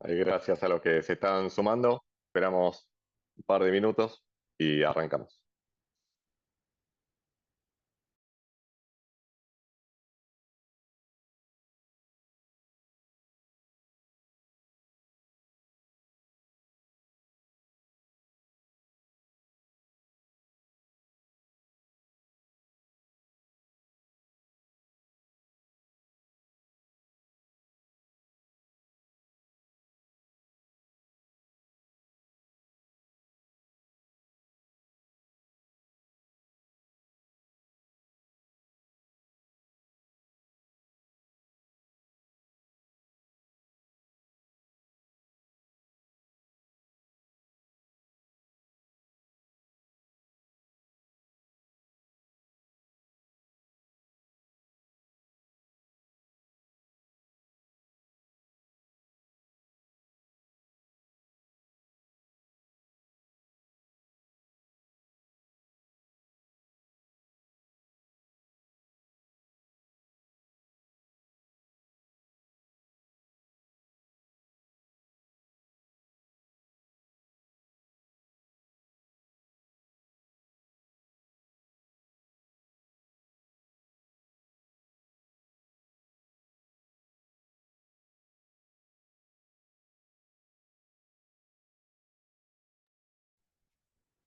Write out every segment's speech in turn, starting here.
Gracias a los que se están sumando. Esperamos un par de minutos y arrancamos.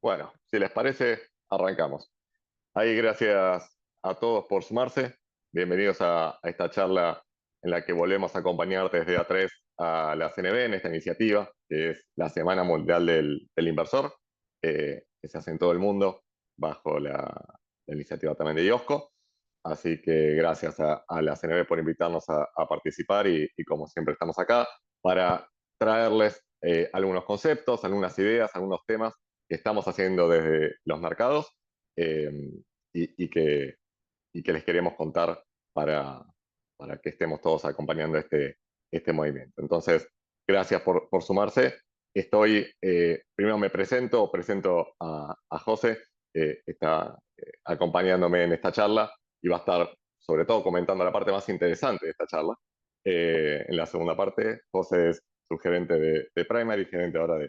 Bueno, si les parece, arrancamos. Ahí gracias a todos por sumarse. Bienvenidos a esta charla en la que volvemos a acompañar desde A3 a la CNB en esta iniciativa, que es la Semana Mundial del Inversor, que se hace en todo el mundo bajo la iniciativa también de IOSCO. Así que gracias a la CNB por invitarnos a participar y como siempre estamos acá para traerles algunos conceptos, algunas ideas, algunos temas que estamos haciendo desde los mercados eh, y que les queremos contar para, para que estemos todos acompañando este movimiento. Entonces, gracias por sumarse. Primero me presento a José, que está acompañándome en esta charla y va a estar sobre todo comentando la parte más interesante de esta charla. En la segunda parte, José es subgerente de Primary, gerente ahora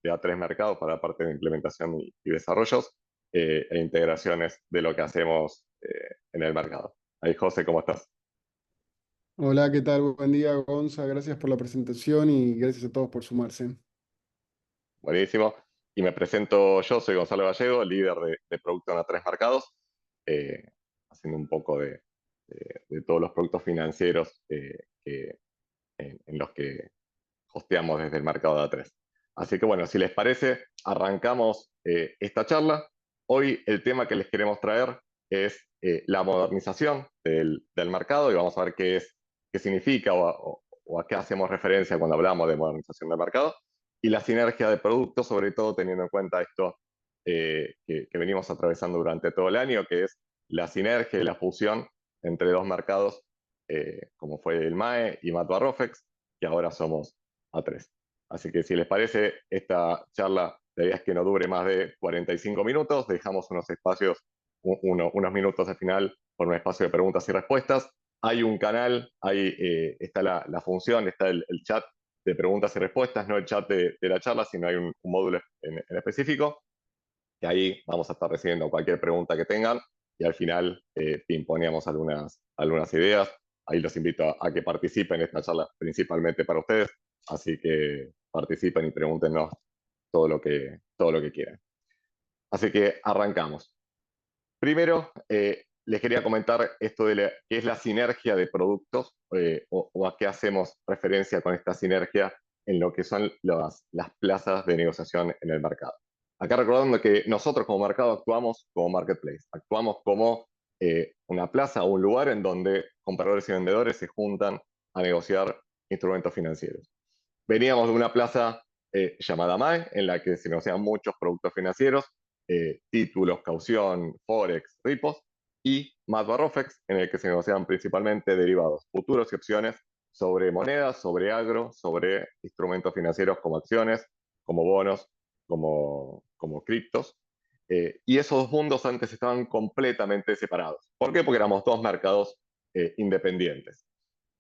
de A3 Mercados para la parte de implementación y desarrollos e integraciones de lo que hacemos en el mercado. Ahí, José, ¿cómo estás? Hola, ¿qué tal? Buen día, Gonza. Gracias por la presentación y gracias a todos por sumarse. Buenísimo. Y me presento yo, soy Gonzalo Gallego, líder de producto en A3 Mercados, eh, haciendo un poco de todos los productos financieros en los que hosteamos desde el mercado de A3. Así que bueno, si les parece, arrancamos esta charla. Hoy el tema que les queremos traer es la modernización del mercado y vamos a ver qué significa o a qué hacemos referencia cuando hablamos de modernización del mercado y la sinergia de productos, sobre todo teniendo en cuenta esto que venimos atravesando durante todo el año, que es la sinergia y la fusión entre dos mercados, como fue el MAE y Matua Rofex, que ahora somos A3. Así que si les parece, esta charla, la idea es que no dure más de 45 minutos, dejamos unos espacios, unos minutos al final por un espacio de preguntas y respuestas. Hay un canal, ahí está la función, está el chat de preguntas y respuestas, no el chat de la charla, sino hay un módulo en específico, que ahí vamos a estar recibiendo cualquier pregunta que tengan y al final pimponeamos algunas ideas. Ahí los invito a que participen en esta charla principalmente para ustedes, así que participen y pregúntenos todo lo que quieran. Así que arrancamos. Primero, les quería comentar esto de qué es la sinergia de productos o a qué hacemos referencia con esta sinergia en lo que son las plazas de negociación en el mercado. Acá recordando que nosotros como mercado actuamos como marketplace, actuamos como una plaza o un lugar en donde compradores y vendedores se juntan a negociar instrumentos financieros. Veníamos de una plaza llamada MAE, en la que se negociaban muchos productos financieros, títulos, caución, forex, repos, y Matua Rofex, en el que se negociaban principalmente derivados, futuros y opciones sobre monedas, sobre agro, sobre instrumentos financieros como acciones, como bonos, como criptos. Y esos dos mundos antes estaban completamente separados. ¿Por qué? Porque éramos dos mercados independientes.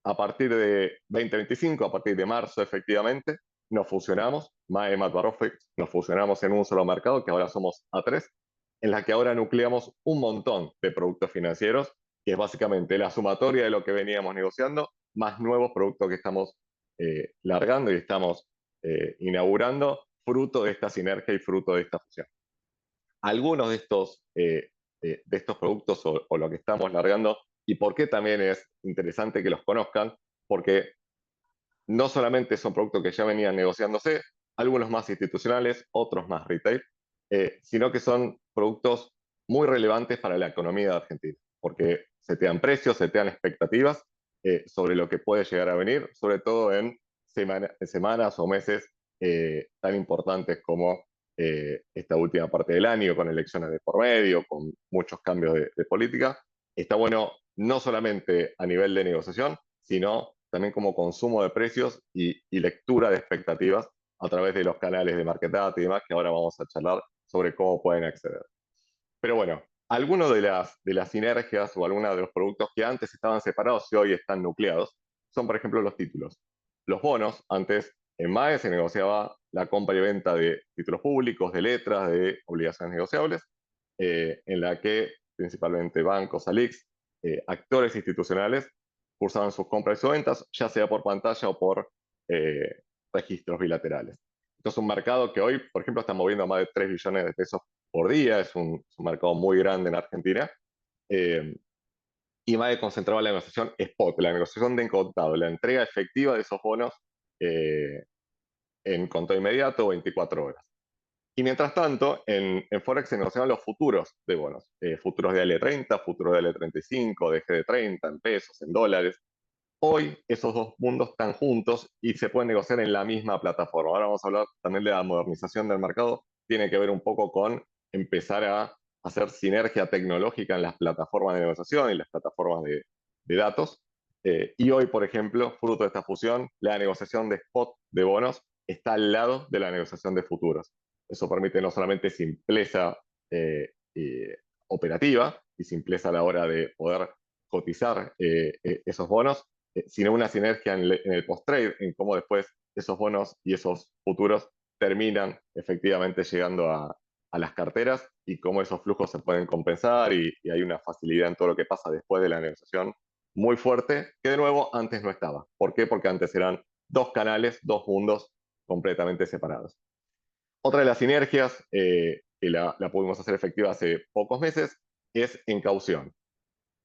A partir de 2025, a partir de marzo, efectivamente, nos fusionamos, MAE y Matbarofex, nos fusionamos en un solo mercado, que ahora somos A3, en la que ahora nucleamos un montón de productos financieros, que es básicamente la sumatoria de lo que veníamos negociando, más nuevos productos que estamos largando y estamos inaugurando, fruto de esta sinergia y fruto de esta fusión. Algunos de estos productos o lo que estamos largando, y por qué también es interesante que los conozcan, porque no solamente son productos que ya venían negociándose, algunos más institucionales, otros más retail, sino que son productos muy relevantes para la economía de Argentina, porque setean precios, setean expectativas sobre lo que puede llegar a venir, sobre todo en semanas o meses tan importantes como esta última parte del año, con elecciones de por medio, con muchos cambios de política. Está bueno no solamente a nivel de negociación, sino también como consumo de precios y lectura de expectativas a través de los canales de market data y demás, que ahora vamos a charlar sobre cómo pueden acceder. Pero bueno, algunos de las sinergias o algunos de los productos que antes estaban separados y hoy están nucleados son, por ejemplo, los títulos. Los bonos, antes en MAE se negociaba la compra y venta de títulos públicos, de letras, de obligaciones negociables, en la que principalmente bancos, ALIX, actores institucionales cursaban sus compras y sus ventas, ya sea por pantalla o por eh, registros bilaterales. Esto es un mercado que hoy, por ejemplo, está moviendo más de 3 billones de pesos por día, es un mercado muy grande en Argentina. Eh, y MAE concentraba la negociación spot, la negociación de contado, la entrega efectiva de esos bonos eh, en contado inmediato, 24 horas. Y mientras tanto, en Forex se negociaban los futuros de bonos, futuros de L30, futuros de L35, de GD30, en pesos, en dólares. Hoy esos dos mundos están juntos y se pueden negociar en la misma plataforma. Ahora vamos a hablar también de la modernización del mercado. Tiene que ver un poco con empezar a hacer sinergia tecnológica en las plataformas de negociación y las plataformas de datos. Y hoy, por ejemplo, fruto de esta fusión, la negociación de spot de bonos está al lado de la negociación de futuros. Eso permite no solamente simpleza operativa y simpleza a la hora de poder cotizar esos bonos, sino una sinergia en el post-trade, en cómo después esos bonos y esos futuros terminan efectivamente llegando a las carteras y cómo esos flujos se pueden compensar y hay una facilidad en todo lo que pasa después de la negociación muy fuerte, que de nuevo antes no estaba. ¿Por qué? Porque antes eran dos canales, dos mundos completamente separados. Otra de las sinergias que la pudimos hacer efectiva hace pocos meses es en caución.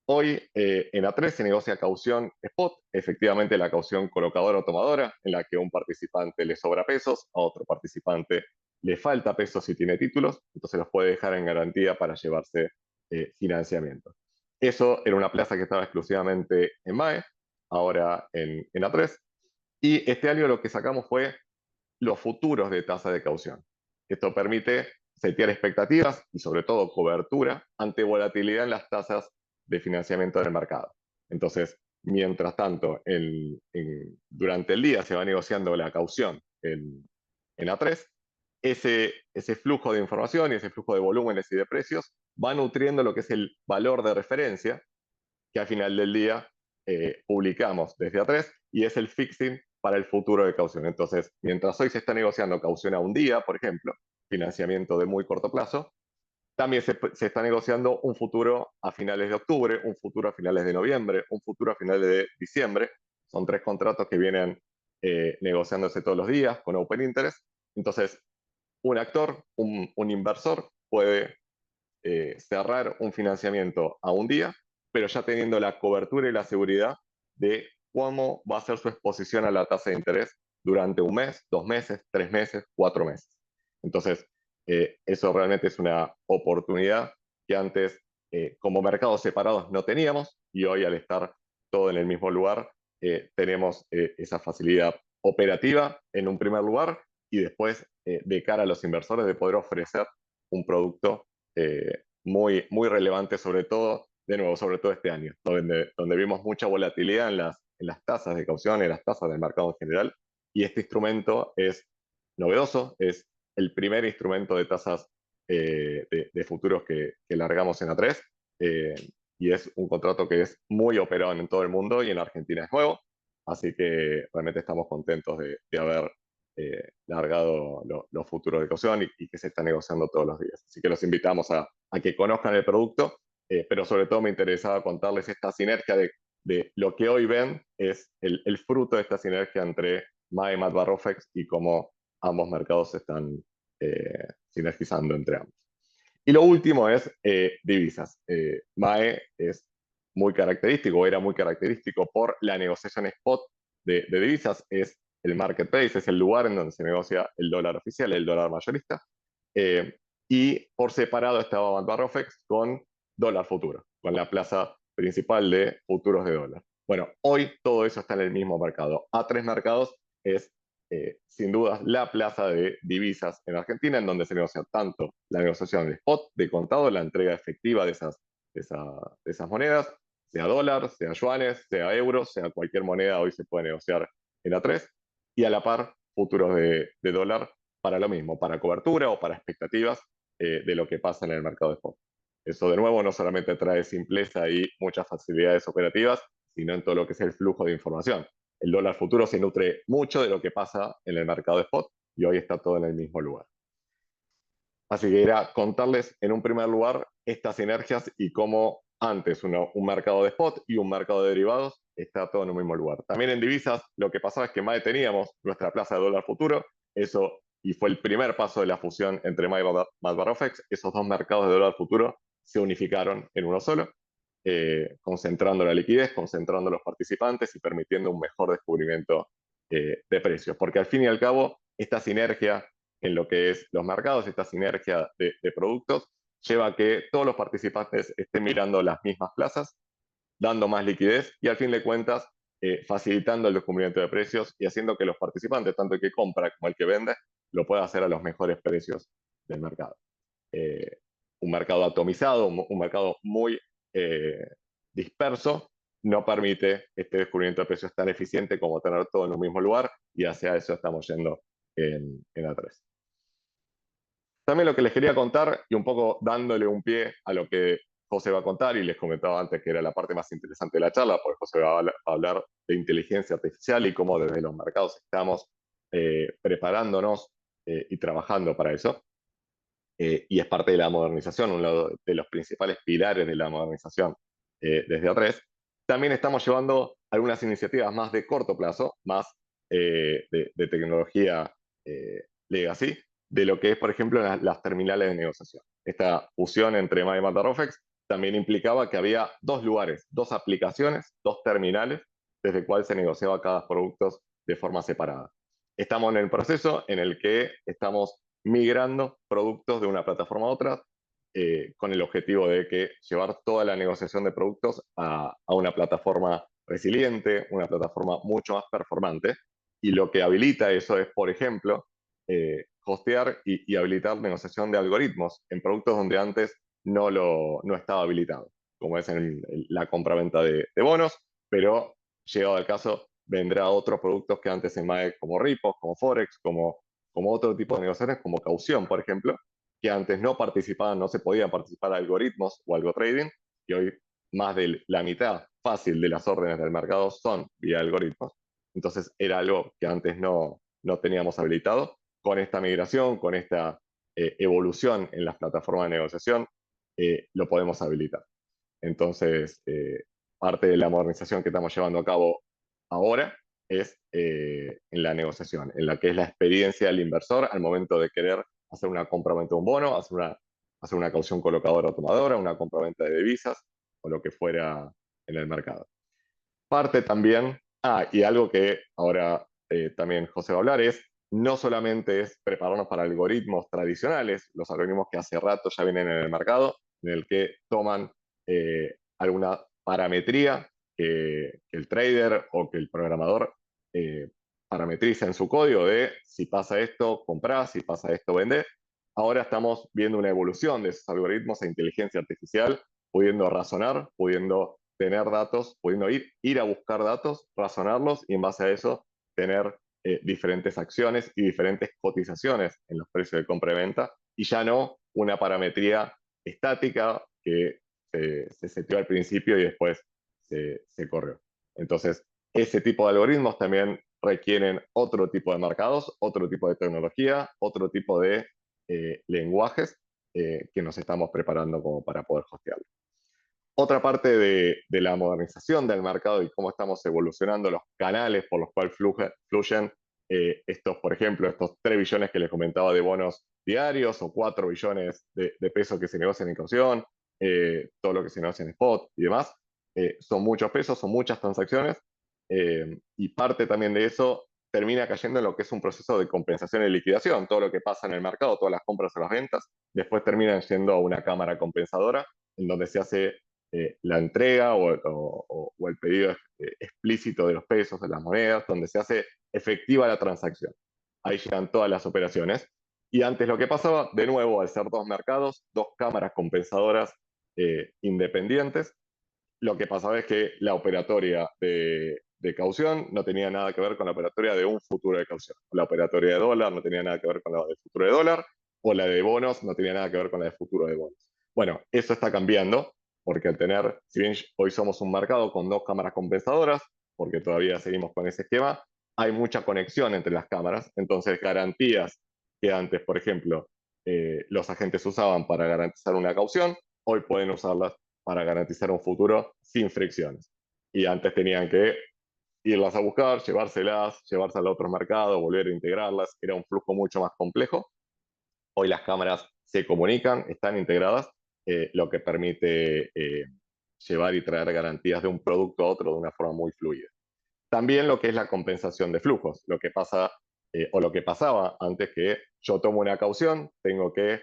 Hoy en A3 se negocia caución spot, efectivamente la caución colocadora o tomadora, en la que a un participante le sobra pesos, a otro participante le falta pesos si tiene títulos, entonces los puede dejar en garantía para llevarse financiamiento. Eso era una plaza que estaba exclusivamente en MAE, ahora en A3, y este año lo que sacamos fue los futuros de tasa de caución. Esto permite setear expectativas y sobre todo cobertura ante volatilidad en las tasas de financiamiento del mercado. Entonces, mientras tanto, durante el día se va negociando la caución en A3, ese flujo de información y ese flujo de volúmenes y de precios va nutriendo lo que es el valor de referencia que al final del día publicamos desde A3 y es el fixing para el futuro de caución. Entonces, mientras hoy se está negociando caución a un día, por ejemplo, financiamiento de muy corto plazo, también se está negociando un futuro a finales de octubre, un futuro a finales de noviembre, un futuro a finales de diciembre. Son 3 contratos que vienen negociándose todos los días con Open Interest. Entonces, un actor, un inversor puede cerrar un financiamiento a un día, pero ya teniendo la cobertura y la seguridad de cómo va a ser su exposición a la tasa de interés durante un mes, 2 meses, 3 meses, 4 meses. Entonces, eso realmente es una oportunidad que antes, como mercados separados, no teníamos y hoy al estar todo en el mismo lugar, tenemos esa facilidad operativa en un primer lugar y después de cara a los inversores de poder ofrecer un producto muy relevante, sobre todo, de nuevo, sobre todo este año, donde vimos mucha volatilidad en las tasas de caución, en las tasas del mercado en general, y este instrumento es novedoso, es el primer instrumento de tasas de futuros que largamos en A3, y es un contrato que es muy operado en todo el mundo y en Argentina es nuevo, así que realmente estamos contentos de haber largado los futuros de caución y que se está negociando todos los días. Así que los invitamos a que conozcan el producto, pero sobre todo me interesaba contarles esta sinergia de lo que hoy ven es el fruto de esta sinergia entre MAE y Matbarrofex y cómo ambos mercados se están sinergizando entre ambos. Y lo último es divisas. MAE es muy característico, era muy característico por la negociación spot de divisas, es el marketplace, es el lugar en donde se negocia el dólar oficial, el dólar mayorista, eh, y por separado estaba Barrofex con dólar futuro, con la plaza principal de futuros de dólar. Bueno, hoy todo eso está en el mismo mercado. A3 Mercados es sin duda la plaza de divisas en Argentina, en donde se negocia tanto la negociación de spot, de contado, la entrega efectiva de esas monedas, sea dólar, sea yuanes, sea euros, sea cualquier moneda, hoy se puede negociar en A3, y a la par futuros de dólar para lo mismo, para cobertura o para expectativas de lo que pasa en el mercado de spot. Eso de nuevo no solamente trae simpleza y muchas facilidades operativas, sino en todo lo que es el flujo de información. El dólar futuro se nutre mucho de lo que pasa en el mercado de spot y hoy está todo en el mismo lugar. Así que era contarles en un primer lugar estas sinergias y cómo antes un mercado de spot y un mercado de derivados está todo en un mismo lugar. También en divisas lo que pasaba es que MAE teníamos nuestra plaza de dólar futuro, eso y fue el primer paso de la fusión entre MAE y Matbarrofex. Esos dos mercados de dólar futuro se unificaron en uno solo, concentrando la liquidez, concentrando los participantes y permitiendo un mejor descubrimiento de precios. Porque al fin y al cabo, esta sinergia en lo que es los mercados, esta sinergia de productos, lleva a que todos los participantes estén mirando las mismas plazas, dando más liquidez y al fin de cuentas facilitando el descubrimiento de precios y haciendo que los participantes, tanto el que compra como el que vende, lo pueda hacer a los mejores precios del mercado. Eh, un mercado atomizado, un mercado muy eh, disperso, no permite este descubrimiento de precios tan eficiente como tener todo en un mismo lugar y hacia eso estamos yendo en A3. También lo que les quería contar, y un poco dándole un pie a lo que José va a contar, y les comentaba antes que era la parte más interesante de la charla, porque José va a hablar de inteligencia artificial y cómo desde los mercados estamos preparándonos y trabajando para eso. Y es parte de la modernización, uno de los principales pilares de la modernización desde A3. También estamos llevando algunas iniciativas más de corto plazo, más de tecnología legacy, de lo que es, por ejemplo, las terminales de negociación. Esta fusión entre MAE y Matterofex también implicaba que había dos lugares, dos aplicaciones, dos terminales, desde el cual se negociaba cada producto de forma separada. Estamos en el proceso en el que estamos migrando productos de una plataforma a otra con el objetivo de que llevar toda la negociación de productos a una plataforma resiliente, una plataforma mucho más performante. Y lo que habilita eso es, por ejemplo, hostear y habilitar negociación de algoritmos en productos donde antes no estaba habilitado, como es en la compraventa de bonos, pero llegado al caso vendrá otros productos que antes en MAE como repos, como Forex, como otro tipo de negociaciones, como caución, por ejemplo, que antes no participaban, no se podían participar algoritmos o algo trading, y hoy más de la mitad fácil de las órdenes del mercado son vía algoritmos. Entonces era algo que antes no teníamos habilitado. Con esta migración, con esta evolución en las plataformas de negociación, lo podemos habilitar. Entonces, parte de la modernización que estamos llevando a cabo ahora es en la negociación, en la que es la experiencia del inversor al momento de querer hacer una compraventa de un bono, hacer una caución colocadora tomadora, una compraventa de divisas o lo que fuera en el mercado. Parte también, y algo que ahora también José va a hablar, es no solamente es prepararnos para algoritmos tradicionales, los algoritmos que hace rato ya vienen en el mercado, en el que toman alguna parametría que el trader o que el programador parametriza en su código de si pasa esto, comprás, si pasa esto, vendés. Ahora estamos viendo una evolución de esos algoritmos a inteligencia artificial, pudiendo razonar, pudiendo tener datos, pudiendo ir a buscar datos, razonarlos y en base a eso tener diferentes acciones y diferentes cotizaciones en los precios de compra y venta y ya no una parametría estática que se seteó al principio y después se corrió. Entonces, ese tipo de algoritmos también requieren otro tipo de marcados, otro tipo de tecnología, otro tipo de lenguajes que nos estamos preparando como para poder hostearlo. Otra parte de la modernización del mercado y cómo estamos evolucionando los canales por los cuales fluyen estos, por ejemplo, estos 3 billones que les comentaba de bonos diarios o 4 billones de pesos que se negocian en caución, todo lo que se negocia en spot y demás. Son muchos pesos, son muchas transacciones y parte también de eso termina cayendo en lo que es un proceso de compensación y liquidación. Todo lo que pasa en el mercado, todas las compras o las ventas, después terminan yendo a una cámara compensadora en donde se hace la entrega o el pedido explícito de los pesos, de las monedas, donde se hace efectiva la transacción. Ahí llegan todas las operaciones. Y antes lo que pasaba, de nuevo, al ser 2 mercados, 2 cámaras compensadoras independientes, lo que pasaba es que la operatoria de caución no tenía nada que ver con la operatoria de un futuro de caución. La operatoria de dólar no tenía nada que ver con la de futuro de dólar, o la de bonos no tenía nada que ver con la de futuro de bonos. Bueno, eso está cambiando, porque al tener, si bien hoy somos un mercado con 2 cámaras compensadoras, porque todavía seguimos con ese esquema, hay mucha conexión entre las cámaras, entonces garantías que antes, por ejemplo, los agentes usaban para garantizar una caución, hoy pueden usarlas para garantizar un futuro sin fricciones. Y antes tenían que irlas a buscar, llevárselas, llevarse al otro mercado, volver a integrarlas. Era un flujo mucho más complejo. Hoy las cámaras se comunican, están integradas, lo que permite llevar y traer garantías de un producto a otro de una forma muy fluida. También lo que es la compensación de flujos, lo que pasa o lo que pasaba antes que yo tomo una caución, tengo que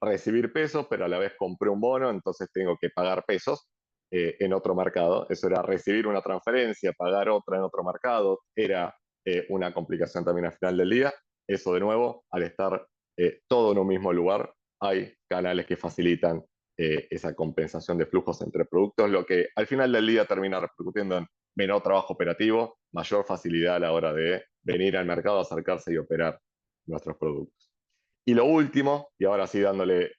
recibir pesos, pero a la vez compré un bono, entonces tengo que pagar pesos en otro mercado. Eso era recibir una transferencia, pagar otra en otro mercado, era una complicación también al final del día. Eso de nuevo, al estar todo en un mismo lugar, hay canales que facilitan esa compensación de flujos entre productos, lo que al final del día termina repercutiendo en menor trabajo operativo, mayor facilidad a la hora de venir al mercado, acercarse y operar nuestros productos. Y lo último, y ahora sí dándole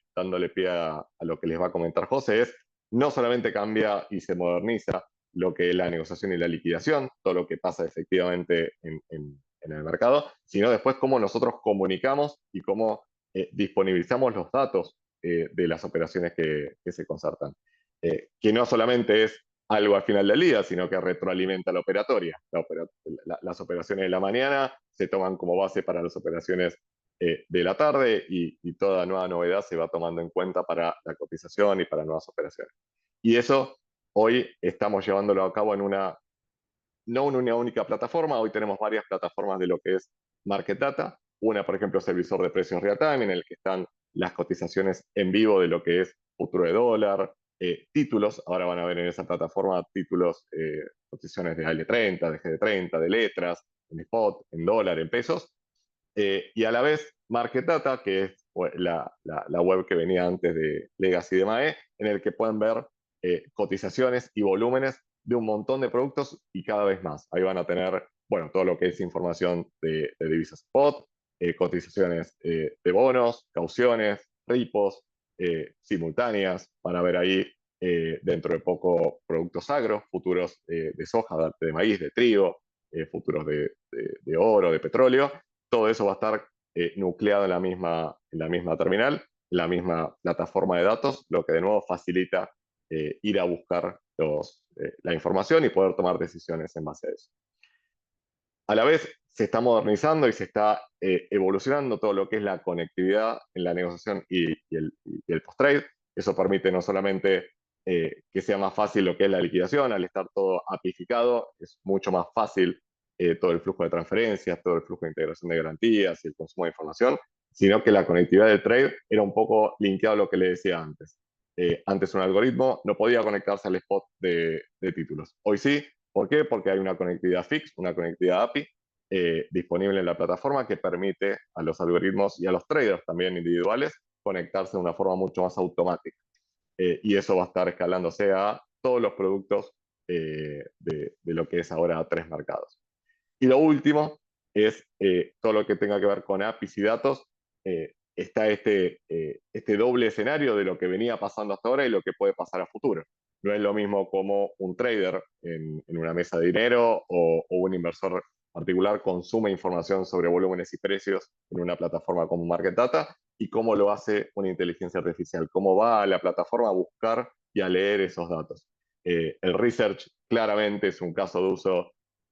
pie a lo que les va a comentar José, es no solamente cambia y se moderniza lo que es la negociación y la liquidación, todo lo que pasa efectivamente en el mercado, sino después cómo nosotros comunicamos y cómo disponibilizamos los datos de las operaciones que se concertan. Que no solamente es algo al final del día, sino que retroalimenta la operatoria. Las operaciones de la mañana se toman como base para las operaciones de la tarde y toda nueva novedad se va tomando en cuenta para la cotización y para nuevas operaciones. Y eso hoy estamos llevándolo a cabo en no en una única plataforma, hoy tenemos varias plataformas de lo que es Market Data. Una, por ejemplo, es el visor de precios real time, en el que están las cotizaciones en vivo de lo que es futuro de dólar, títulos, ahora van a ver en esa plataforma títulos, cotizaciones de AL30, de GD30, de letras, en spot, en dólar, en pesos, y a la vez Market Data, que es la web que venía antes de Legacy de MAE, en el que pueden ver cotizaciones y volúmenes de un montón de productos y cada vez más. Ahí van a tener, bueno, todo lo que es información de divisas spot, cotizaciones de bonos, cauciones, repos, simultáneas. Van a ver ahí dentro de poco productos agro, futuros de soja, de maíz, de trigo, futuros de oro, de petróleo. Todo eso va a estar nucleado en la misma terminal, la misma plataforma de datos, lo que de nuevo facilita ir a buscar la información y poder tomar decisiones en base a eso. A la vez se está modernizando y se está evolucionando todo lo que es la conectividad en la negociación y el post-trade. Eso permite no solamente que sea más fácil lo que es la liquidación, al estar todo apificado, es mucho más fácil todo el flujo de transferencias, todo el flujo de integración de garantías y el consumo de información, sino que la conectividad del trade era un poco linkeado a lo que le decía antes. Antes un algoritmo no podía conectarse al spot de títulos. Hoy sí. ¿Por qué? Porque hay una conectividad fix, una conectividad API disponible en la plataforma que permite a los algoritmos y a los traders también individuales conectarse de una forma mucho más automática. Y eso va a estar escalándose a todos los productos de lo que es ahora 3 mercados. Y lo último es todo lo que tenga que ver con APIs y datos. está este doble escenario de lo que venía pasando hasta ahora y lo que puede pasar a futuro. No es lo mismo como un trader en una mesa de dinero o un inversor particular consume información sobre volúmenes y precios en una plataforma como Market Data y cómo lo hace una inteligencia artificial, cómo va a la plataforma a buscar y a leer esos datos. El research claramente es un caso de uso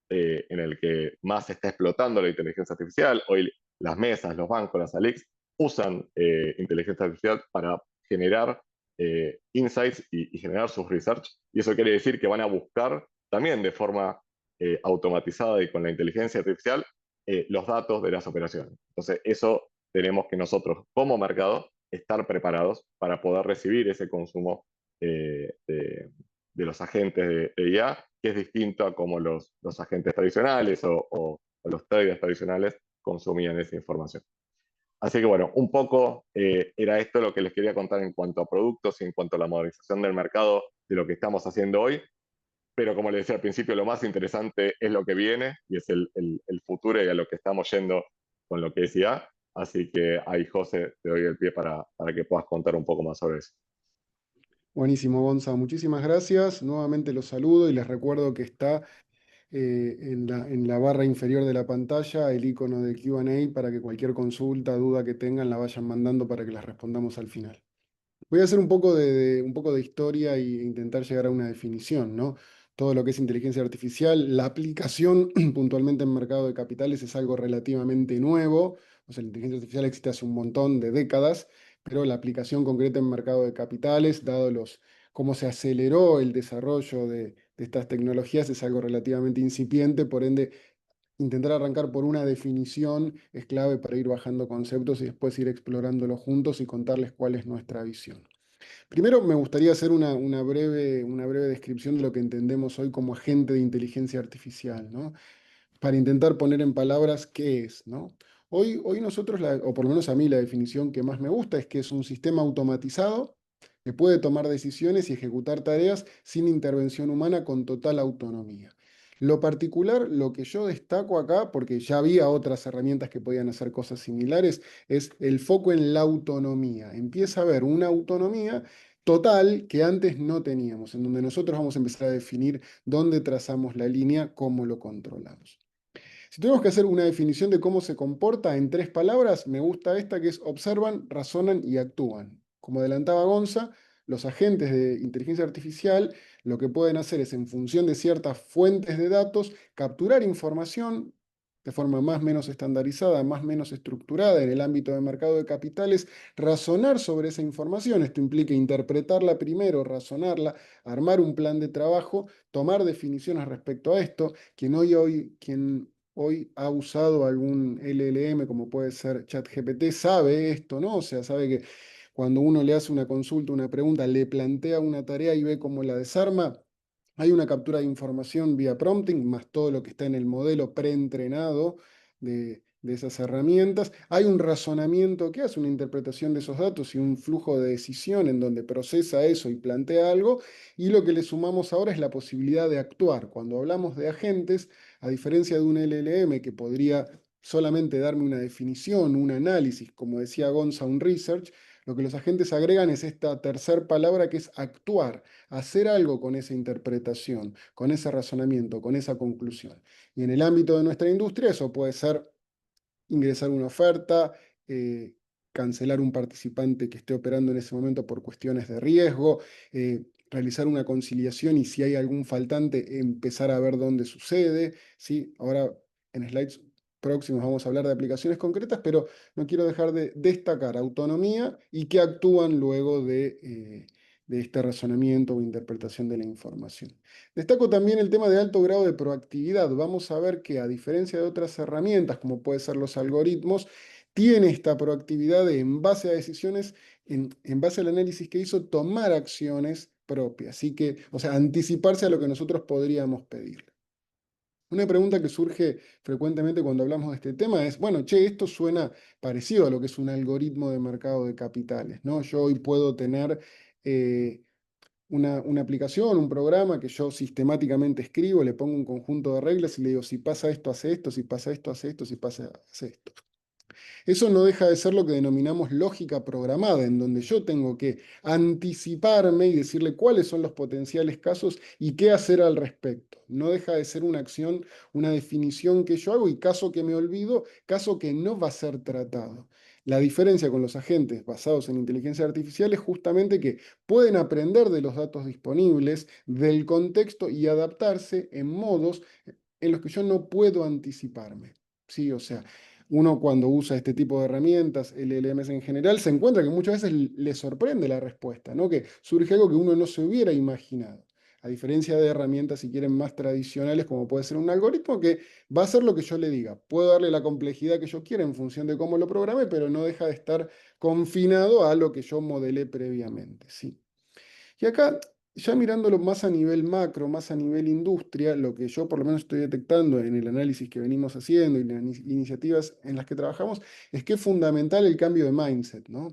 en el que más se está explotando la inteligencia artificial. Hoy las mesas, los bancos, las ALICs usan inteligencia artificial para generar insights y generar sus research. Y eso quiere decir que van a buscar también de forma automatizada y con la inteligencia artificial los datos de las operaciones. Entonces, eso tenemos que nosotros como mercado estar preparados para poder recibir ese consumo de los agentes de IA, que es distinto a como los agentes tradicionales o los traders tradicionales consumían esa información. Así que bueno, un poco era esto lo que les quería contar en cuanto a productos y en cuanto a la modernización del mercado de lo que estamos haciendo hoy. Pero como les decía al principio, lo más interesante es lo que viene y es el futuro y a lo que estamos yendo con lo que es IA. Así que ahí, José, te doy el pie para que puedas contar un poco más sobre eso. Buenísimo, Gonza. Muchísimas gracias. Nuevamente los saludo y les recuerdo que está en la barra inferior de la pantalla el icono de Q&A para que cualquier consulta, duda que tengan la vayan mandando para que las respondamos al final. Voy a hacer un poco de historia e intentar llegar a una definición, ¿no? Todo lo que es inteligencia artificial, la aplicación puntualmente en mercado de capitales es algo relativamente nuevo. O sea, la inteligencia artificial existe hace un montón de décadas, pero la aplicación concreta en mercado de capitales, dado cómo se aceleró el desarrollo de estas tecnologías, es algo relativamente incipiente. Por ende, intentar arrancar por una definición es clave para ir bajando conceptos y después ir explorándolos juntos y contarles cuál es nuestra visión. Primero, me gustaría hacer una breve descripción de lo que entendemos hoy como agente de inteligencia artificial, ¿no? Para intentar poner en palabras qué es, ¿no? Hoy nosotros, o por lo menos a mí, la definición que más me gusta es que es un sistema automatizado que puede tomar decisiones y ejecutar tareas sin intervención humana con total autonomía. Lo particular, lo que yo destaco acá, porque ya había otras herramientas que podían hacer cosas similares, es el foco en la autonomía. Empieza a haber una autonomía total que antes no teníamos, en donde nosotros vamos a empezar a definir dónde trazamos la línea, cómo lo controlamos. Si tenemos que hacer una definición de cómo se comporta en tres palabras, me gusta esta que es observan, razonan y actúan. Como adelantaba Gonza, los agentes de inteligencia artificial lo que pueden hacer es, en función de ciertas fuentes de datos, capturar información de forma más o menos estandarizada, más o menos estructurada en el ámbito de mercado de capitales, razonar sobre esa información. Esto implica interpretarla primero, razonarla, armar un plan de trabajo, tomar definiciones respecto a esto. Quien hoy ha usado algún LLM, como puede ser ChatGPT, sabe esto, ¿no? O sea, sabe que cuando uno le hace una consulta, una pregunta, le plantea una tarea y ve cómo la desarma, hay una captura de información vía prompting, más todo lo que está en el modelo preentrenado de esas herramientas. Hay un razonamiento que hace una interpretación de esos datos y un flujo de decisión en donde procesa eso y plantea algo. Y lo que le sumamos ahora es la posibilidad de actuar. Cuando hablamos de agentes, a diferencia de un LLM que podría solamente darme una definición, un análisis, como decía Gonza, un research, lo que los agentes agregan es esta tercera palabra que es actuar, hacer algo con esa interpretación, con ese razonamiento, con esa conclusión. Y en el ámbito de nuestra industria eso puede ser ingresar una oferta, eh, cancelar un participante que esté operando en ese momento por cuestiones de riesgo, realizar una conciliación y si hay algún faltante, empezar a ver dónde sucede. ¿Sí? Ahora en slides próximos vamos a hablar de aplicaciones concretas, pero no quiero dejar de destacar autonomía y que actúan luego de este razonamiento o interpretación de la información. Destaco también el tema de alto grado de proactividad. Vamos a ver que a diferencia de otras herramientas, como pueden ser los algoritmos, tiene esta proactividad de, en base a decisiones, en base al análisis que hizo, tomar acciones propias. Así que, o sea, anticiparse a lo que nosotros podríamos pedir. Una pregunta que surge frecuentemente cuando hablamos de este tema es, bueno, che, esto suena parecido a lo que es un algoritmo de mercado de capitales, ¿no? Yo hoy puedo tener una aplicación, un programa que yo sistemáticamente escribo, le pongo un conjunto de reglas y le digo, si pasa esto, hace esto, si pasa esto, hace esto, si pasa, hace esto. Eso no deja de ser lo que denominamos lógica programada, en donde yo tengo que anticiparme y decirle cuáles son los potenciales casos y qué hacer al respecto. No deja de ser una acción, una definición que yo hago y caso que me olvido, caso que no va a ser tratado. La diferencia con los agentes basados en inteligencia artificial es justamente que pueden aprender de los datos disponibles, del contexto y adaptarse en modos en los que yo no puedo anticiparme. ¿Sí? O sea, uno cuando usa este tipo de herramientas, LLMs en general, se encuentra que muchas veces le sorprende la respuesta, ¿no? Que surge algo que uno no se hubiera imaginado. A diferencia de herramientas, si quieren, más tradicionales, como puede ser un algoritmo que va a hacer lo que yo le diga. Puedo darle la complejidad que yo quiera en función de cómo lo programe, pero no deja de estar confinado a lo que yo modelé previamente. ¿Sí? Y acá, ya mirándolo más a nivel macro, más a nivel industria, lo que yo por lo menos estoy detectando en el análisis que venimos haciendo y las iniciativas en las que trabajamos, es que es fundamental el cambio de mindset, ¿no?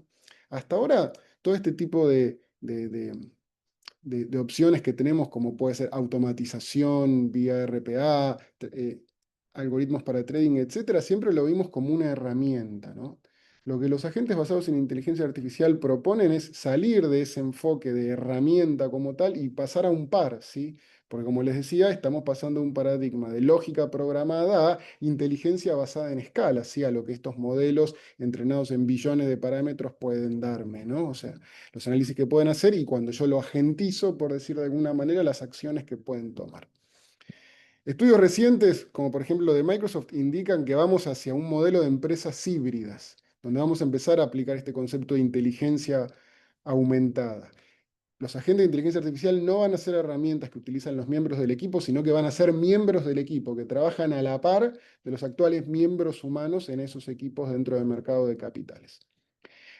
Hasta ahora, todo este tipo de opciones que tenemos, como puede ser automatización vía RPA, algoritmos para trading, etcétera, siempre lo vimos como una herramienta, ¿no? Lo que los agentes basados en inteligencia artificial proponen es salir de ese enfoque de herramienta como tal y pasar a un par, ¿sí? Porque como les decía, estamos pasando de un paradigma de lógica programada a inteligencia basada en escala, ¿sí? A lo que estos modelos entrenados en billones de parámetros pueden darme, ¿no? O sea, los análisis que pueden hacer y cuando yo lo agentizo, por decir de alguna manera, las acciones que pueden tomar. Estudios recientes, como por ejemplo de Microsoft, indican que vamos hacia un modelo de empresas híbridas, donde vamos a empezar a aplicar este concepto de inteligencia aumentada. Los agentes de inteligencia artificial no van a ser herramientas que utilizan los miembros del equipo, sino que van a ser miembros del equipo, que trabajan a la par de los actuales miembros humanos en esos equipos dentro del mercado de capitales.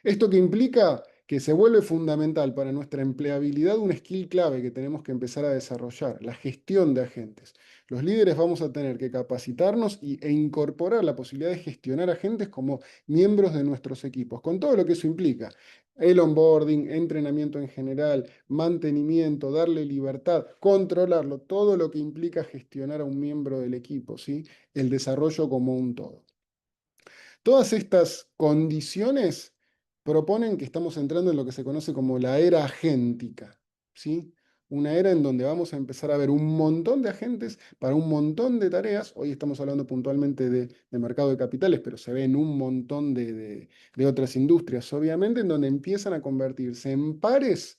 Esto que implica que se vuelve fundamental para nuestra empleabilidad un skill clave que tenemos que empezar a desarrollar, la gestión de agentes. Los líderes vamos a tener que capacitarnos e incorporar la posibilidad de gestionar agentes como miembros de nuestros equipos, con todo lo que eso implica. El onboarding, entrenamiento en general, mantenimiento, darle libertad, controlarlo, todo lo que implica gestionar a un miembro del equipo, ¿sí? El desarrollo como un todo. Todas estas condiciones proponen que estamos entrando en lo que se conoce como la era agéntica, ¿sí? Una era en donde vamos a empezar a ver un montón de agentes para un montón de tareas. Hoy estamos hablando puntualmente de mercado de capitales, pero se ve en un montón de otras industrias, obviamente, en donde empiezan a convertirse en pares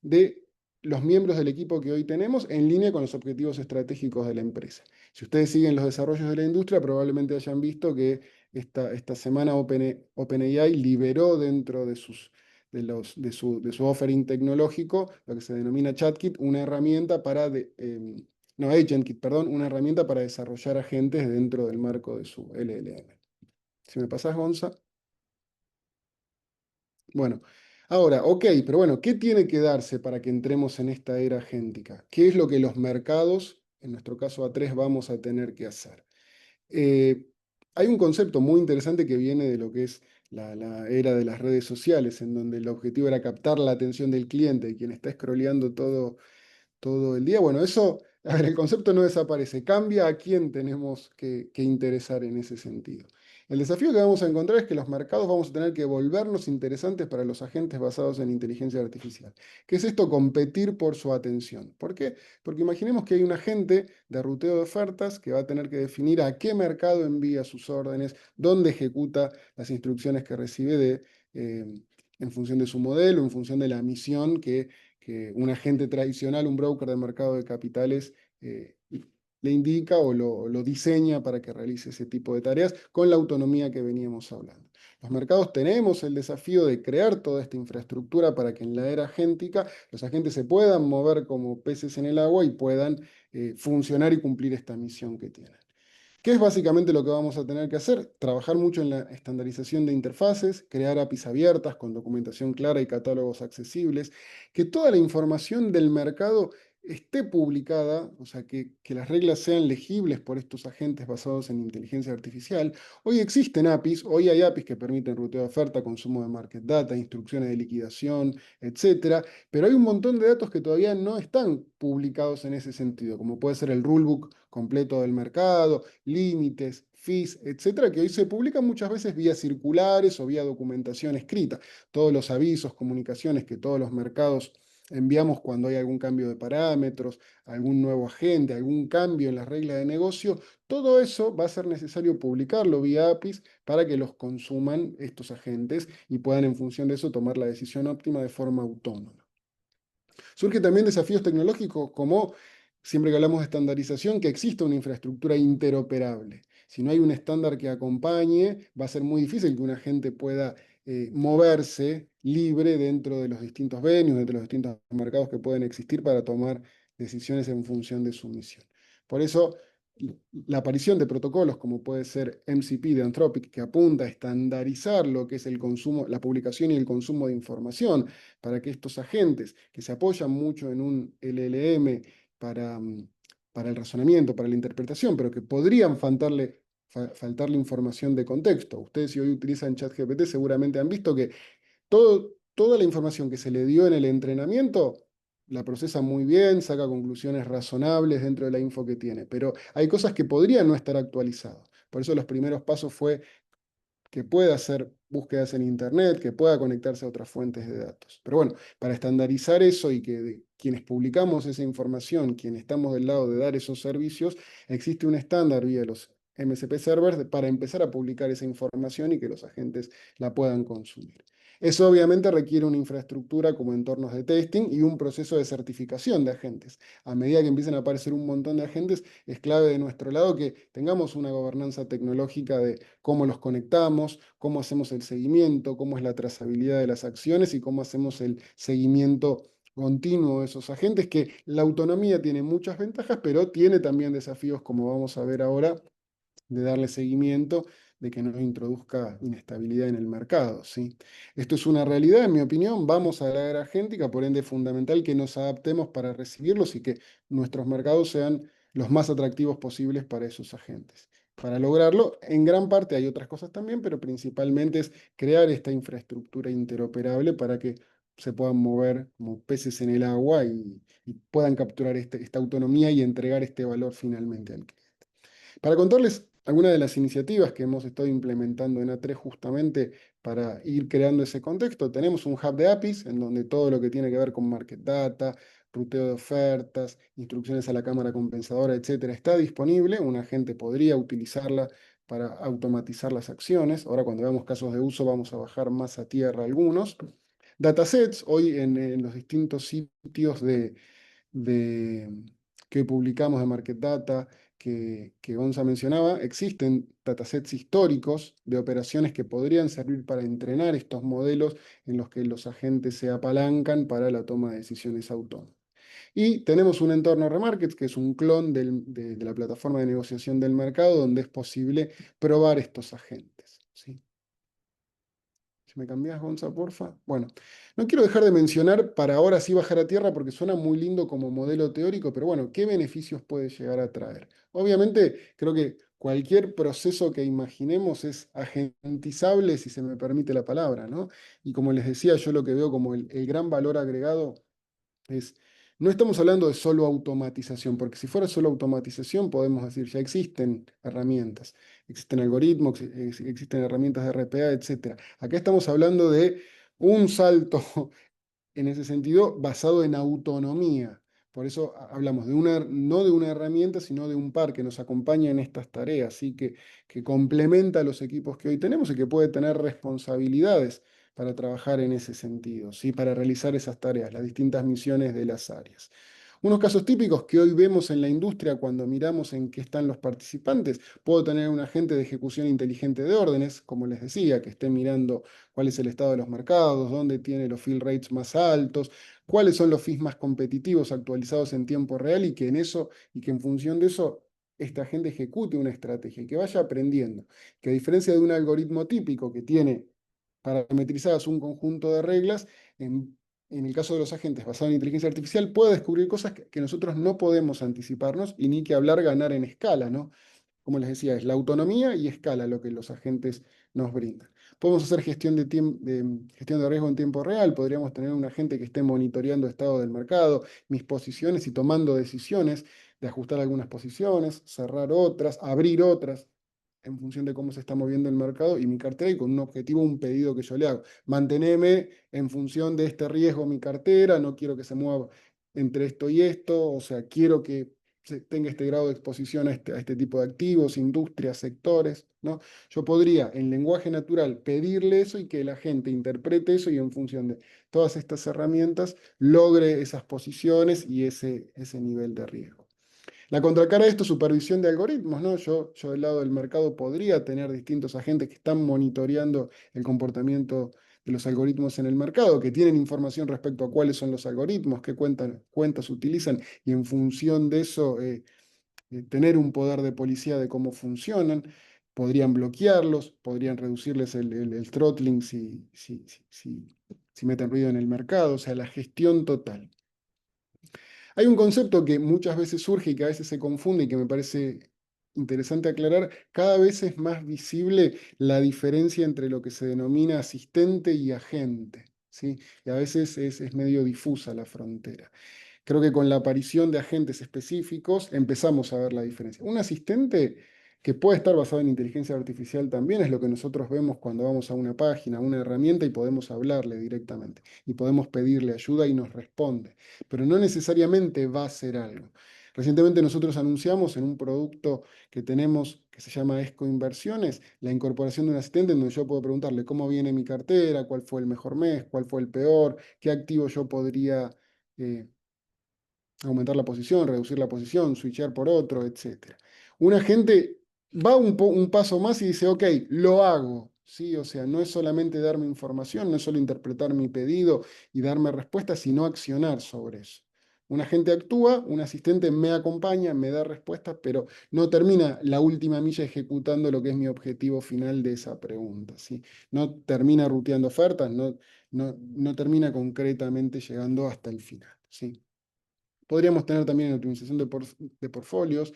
de los miembros del equipo que hoy tenemos en línea con los objetivos estratégicos de la empresa. Si ustedes siguen los desarrollos de la industria, probablemente hayan visto que esta semana OpenAI liberó dentro de su offering tecnológico, lo que se denomina ChatKit, una herramienta no, AgentKit, perdón, una herramienta para desarrollar agentes dentro del marco de su LLM. Si me pasás, Gonza. Bueno, ahora, ok, pero bueno, ¿qué tiene que darse para que entremos en esta era agéntica? ¿Qué es lo que los mercados, en nuestro caso A3, vamos a tener que hacer? Eh, Hay un concepto muy interesante que viene de lo que es la era de las redes sociales, en donde el objetivo era captar la atención del cliente, de quien está scrolleando todo el día. Bueno, eso, a ver, el concepto no desaparece, cambia a quién tenemos que interesar en ese sentido. El desafío que vamos a encontrar es que los mercados vamos a tener que volvernos interesantes para los agentes basados en inteligencia artificial. ¿Qué es esto? Competir por su atención. ¿Por qué? Porque imaginemos que hay un agente de ruteo de ofertas que va a tener que definir a qué mercado envía sus órdenes, dónde ejecuta las instrucciones que recibe en función de su modelo, en función de la misión que un agente tradicional, un broker de mercado de capitales, le indica o lo diseña para que realice ese tipo de tareas con la autonomía que veníamos hablando. Los mercados tenemos el desafío de crear toda esta infraestructura para que en la era agéntica los agentes se puedan mover como peces en el agua y puedan funcionar y cumplir esta misión que tienen. ¿Qué es básicamente lo que vamos a tener que hacer? Trabajar mucho en la estandarización de interfaces, crear APIs abiertas con documentación clara y catálogos accesibles, que toda la información del mercado esté publicada, o sea, que las reglas sean legibles por estos agentes basados en inteligencia artificial. Hoy existen APIs, hoy hay APIs que permiten ruteo de oferta, consumo de market data, instrucciones de liquidación, etcétera, pero hay un montón de datos que todavía no están publicados en ese sentido, como puede ser el rulebook completo del mercado, límites, fees, etcétera, que hoy se publican muchas veces vía circulares o vía documentación escrita. Todos los avisos, comunicaciones que todos los mercados enviamos cuando hay algún cambio de parámetros, algún nuevo agente, algún cambio en las reglas de negocio, todo eso va a ser necesario publicarlo vía APIs para que los consuman estos agentes y puedan en función de eso tomar la decisión óptima de forma autónoma. Surgen también desafíos tecnológicos como, siempre que hablamos de estandarización, que exista una infraestructura interoperable. Si no hay un estándar que acompañe, va a ser muy difícil que una gente pueda moverse libre dentro de los distintos venues, dentro de los distintos mercados que pueden existir para tomar decisiones en función de su misión. Por eso, la aparición de protocolos como puede ser MCP de Anthropic, que apunta a estandarizar lo que es el consumo, la publicación y el consumo de información, para que estos agentes que se apoyan mucho en un LLM para, para el razonamiento, para la interpretación, pero que podrían faltarle información de contexto. Ustedes si hoy utilizan ChatGPT seguramente han visto que toda la información que se le dio en el entrenamiento la procesa muy bien, saca conclusiones razonables dentro de la info que tiene, pero hay cosas que podrían no estar actualizadas. Por eso los primeros pasos fue que pueda hacer búsquedas en Internet, que pueda conectarse a otras fuentes de datos. Pero bueno, para estandarizar eso y que quienes publicamos esa información, quienes estamos del lado de dar esos servicios, existe un estándar vía los MCP servers para empezar a publicar esa información y que los agentes la puedan consumir. Eso obviamente requiere una infraestructura como entornos de testing y un proceso de certificación de agentes. A medida que empiecen a aparecer un montón de agentes, es clave de nuestro lado que tengamos una gobernanza tecnológica de cómo los conectamos, cómo hacemos el seguimiento, cómo es la trazabilidad de las acciones y cómo hacemos el seguimiento continuo de esos agentes, que la autonomía tiene muchas ventajas, pero tiene también desafíos, como vamos a ver ahora, de darle seguimiento, de que no introduzca inestabilidad en el mercado, ¿sí? Esto es una realidad, en mi opinión, vamos a la era agéntica, por ende es fundamental que nos adaptemos para recibirlos y que nuestros mercados sean los más atractivos posibles para esos agentes. Para lograrlo, en gran parte hay otras cosas también, pero principalmente es crear esta infraestructura interoperable para que se puedan mover como peces en el agua y puedan capturar esta autonomía y entregar este valor finalmente al cliente. Para contarles algunas de las iniciativas que hemos estado implementando en A3 justamente para ir creando ese contexto, tenemos un hub de APIs en donde todo lo que tiene que ver con market data, ruteo de ofertas, instrucciones a la cámara compensadora, etcétera, está disponible. Un agente podría utilizarla para automatizar las acciones. Ahora, cuando veamos casos de uso, vamos a bajar más a tierra algunos. Datasets, hoy en los distintos sitios de, que publicamos de Market Data, que Gonza mencionaba, existen datasets históricos de operaciones que podrían servir para entrenar estos modelos en los que los agentes se apalancan para la toma de decisiones autónomas. Y tenemos un entorno Remarkets, que es un clon de la plataforma de negociación del mercado, donde es posible probar estos agentes, ¿sí? Si me cambias, Gonza, porfa. Bueno, no quiero dejar de mencionar para ahora sí bajar a tierra porque suena muy lindo como modelo teórico, pero bueno, ¿qué beneficios puede llegar a traer? Obviamente, creo que cualquier proceso que imaginemos es agentizable, si se me permite la palabra, ¿no? Y como les decía, yo lo que veo como el gran valor agregado es, no estamos hablando de solo automatización, porque si fuera solo automatización, podemos decir, ya existen herramientas, existen algoritmos, existen herramientas de RPA, etcétera. Acá estamos hablando de un salto en ese sentido basado en autonomía. Por eso hablamos de una, no de una herramienta, sino de un par que nos acompaña en estas tareas, ¿sí? Que complementa a los equipos que hoy tenemos y que puede tener responsabilidades para trabajar en ese sentido, ¿sí? Para realizar esas tareas, las distintas misiones de las áreas. Unos casos típicos que hoy vemos en la industria cuando miramos en qué están los participantes, puedo tener un agente de ejecución inteligente de órdenes, como les decía, que esté mirando cuál es el estado de los mercados, dónde tiene los fill rates más altos, cuáles son los fees más competitivos actualizados en tiempo real y que en eso y que en función de eso esta gente ejecute una estrategia y que vaya aprendiendo. Que a diferencia de un algoritmo típico que tiene parametrizadas un conjunto de reglas, en el caso de los agentes basados en inteligencia artificial, puede descubrir cosas que nosotros no podemos anticiparnos y ni que hablar ganar en escala, ¿no? Como les decía, es la autonomía y escala lo que los agentes nos brindan. Podemos hacer gestión de riesgo en tiempo real, podríamos tener un agente que esté monitoreando el estado del mercado, mis posiciones y tomando decisiones de ajustar algunas posiciones, cerrar otras, abrir otras. en función de cómo se está moviendo el mercado y mi cartera y con un objetivo, un pedido que yo le hago. Manteneme en función de este riesgo mi cartera, no quiero que se mueva entre esto y esto, o sea, quiero que tenga este grado de exposición a este tipo de activos, industrias, sectores, ¿no? Yo podría en lenguaje natural pedirle eso y que la gente interprete eso y en función de todas estas herramientas logre esas posiciones y ese nivel de riesgo. La contracara de esto, supervisión de algoritmos, ¿no? Yo del lado del mercado podría tener distintos agentes que están monitoreando el comportamiento de los algoritmos en el mercado, que tienen información respecto a cuáles son los algoritmos, qué cuentas utilizan, y en función de eso tener un poder de policía de cómo funcionan. Podrían bloquearlos, podrían reducirles el throttling si meten ruido en el mercado, o sea, la gestión total. Hay un concepto que muchas veces surge y que a veces se confunde y que me parece interesante aclarar. Cada vez es más visible la diferencia entre lo que se denomina asistente y agente, ¿sí? Y a veces es medio difusa la frontera. Creo que con la aparición de agentes específicos empezamos a ver la diferencia. Un asistente que puede estar basado en inteligencia artificial también es lo que nosotros vemos cuando vamos a una página, a una herramienta y podemos hablarle directamente y podemos pedirle ayuda y nos responde, pero no necesariamente va a hacer algo. Recientemente nosotros anunciamos en un producto que tenemos que se llama Esco Inversiones, la incorporación de un asistente en donde yo puedo preguntarle cómo viene mi cartera, cuál fue el mejor mes, cuál fue el peor, qué activo yo podría eh, aumentar la posición, reducir la posición, switchar por otro, etcétera. Un agente va un paso más y dice, ok, lo hago, ¿sí? O sea, no es solamente darme información, no es solo interpretar mi pedido y darme respuestas, sino accionar sobre eso. Un agente actúa, un asistente me acompaña, me da respuestas, pero no termina la última milla ejecutando lo que es mi objetivo final de esa pregunta, ¿sí? No termina ruteando ofertas, no termina concretamente llegando hasta el final, ¿sí? Podríamos tener también en optimización de portfolios,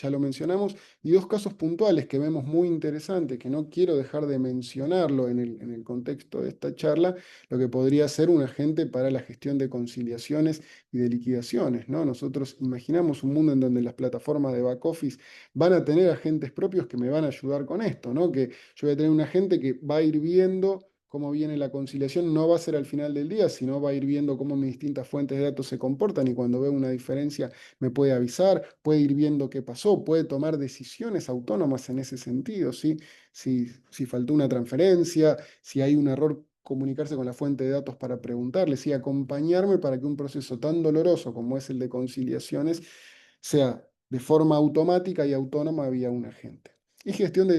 ya lo mencionamos, y dos casos puntuales que vemos muy interesantes, que no quiero dejar de mencionarlo en el contexto de esta charla, lo que podría ser un agente para la gestión de conciliaciones y de liquidaciones, ¿no? Nosotros imaginamos un mundo en donde las plataformas de back office van a tener agentes propios que me van a ayudar con esto, ¿no? Que yo voy a tener un agente que va a ir viendo cómo viene la conciliación, no va a ser al final del día, sino va a ir viendo cómo mis distintas fuentes de datos se comportan y cuando ve una diferencia me puede avisar, puede ir viendo qué pasó, puede tomar decisiones autónomas en ese sentido, ¿sí? Si faltó una transferencia, si hay un error, comunicarse con la fuente de datos para preguntarle, sí, acompañarme para que un proceso tan doloroso como es el de conciliaciones sea de forma automática y autónoma vía un agente. Y gestión